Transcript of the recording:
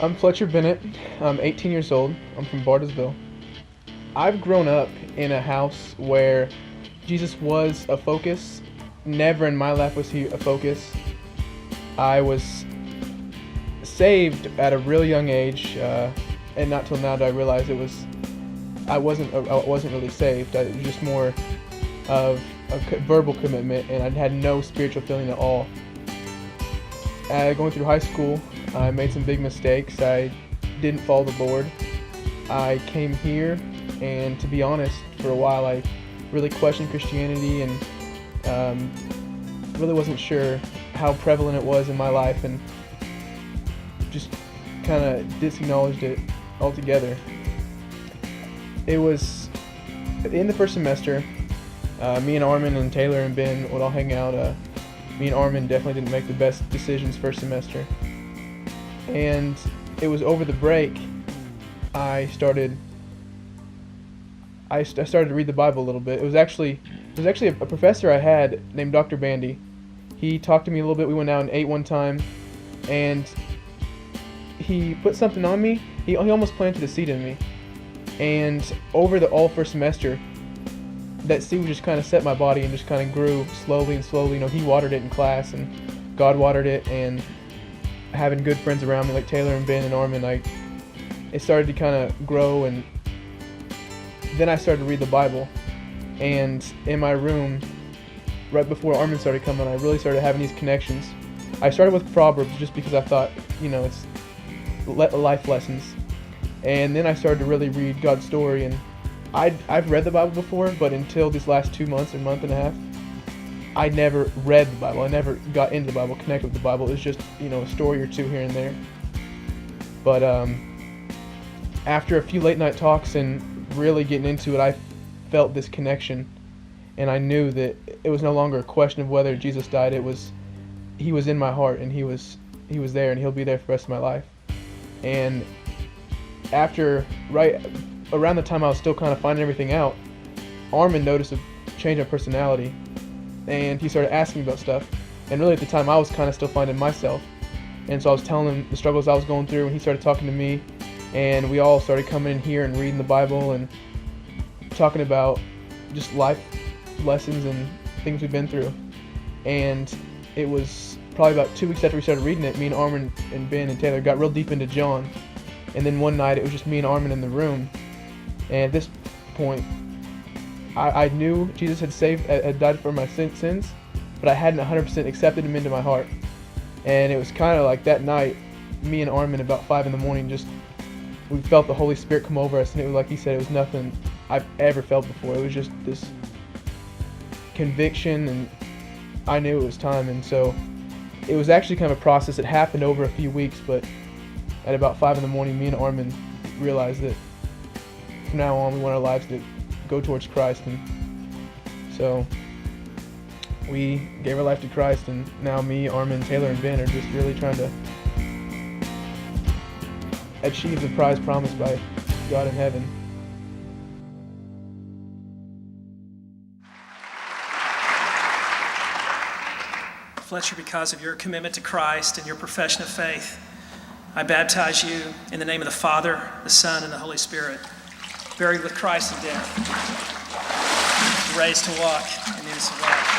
I'm Fletcher Bennet. I'm 18 years old. I'm from Bartlesville. I've grown up in a house where Jesus was a focus. Never in my life was he a focus. I was saved at a real young age, and not till now did I realize I wasn't really saved. It was just more of a verbal commitment, and I had no spiritual feeling at all. Going through high school, I made some big mistakes. I didn't follow the Lord. I came here, and to be honest, for a while I really questioned Christianity and really wasn't sure how prevalent it was in my life, and just kind of disacknowledged it altogether. It was in the first semester. Me and Armin and Taylor and Ben would all hang out. Me and Armin definitely didn't make the best decisions first semester. And it was over the break I started to read the Bible a little bit. It was actually a professor I had named Dr. Bandy. He talked to me a little bit. We went out and ate one time, and he put something on me. He almost planted a seed in me. And over the all first semester, that seed just kind of set my body and just kind of grew slowly and slowly. You know, he watered it in class, and God watered it, and having good friends around me like Taylor and Ben and Armin, it started to kind of grow. And then I started to read the Bible. And in my room, right before Armin started coming, I really started having these connections. I started with Proverbs just because I thought, it's life lessons. And then I started to really read God's story, and I've read the Bible before, but until these last 2 months or month and a half, I never read the Bible. I never got into the Bible, connected with the Bible. It was just, a story or two here and there. But after a few late night talks and really getting into it, I felt this connection, and I knew that it was no longer a question of whether Jesus died. He was in my heart, and he was there, and he'll be there for the rest of my life. And right around the time I was still kind of finding everything out, Armin noticed a change in personality, and he started asking me about stuff. And really at the time I was kind of still finding myself, and so I was telling him the struggles I was going through, and he started talking to me, and we all started coming in here and reading the Bible and talking about just life lessons and things we've been through. And it was probably about 2 weeks after we started reading it, me and Armin and Ben and Taylor got real deep into John. And then one night it was just me and Armin in the room. And at this point, I knew Jesus had died for my sins, but I hadn't 100% accepted him into my heart. And it was kind of like that night, me and Armin about 5 in the morning, we felt the Holy Spirit come over us, and it was like he said, it was nothing I've ever felt before. It was just this conviction, and I knew it was time. And so it was actually kind of a process that happened over a few weeks, but at about 5 in the morning, me and Armin realized that from now on we want our lives to go towards Christ. And so we gave our life to Christ, and now me, Armin, Taylor, and Ben are just really trying to achieve the prize promised by God in heaven. Fletcher, because of your commitment to Christ and your profession of faith, I baptize you in the name of the Father, the Son, and the Holy Spirit, buried with Christ in death, raised to walk in newness of life.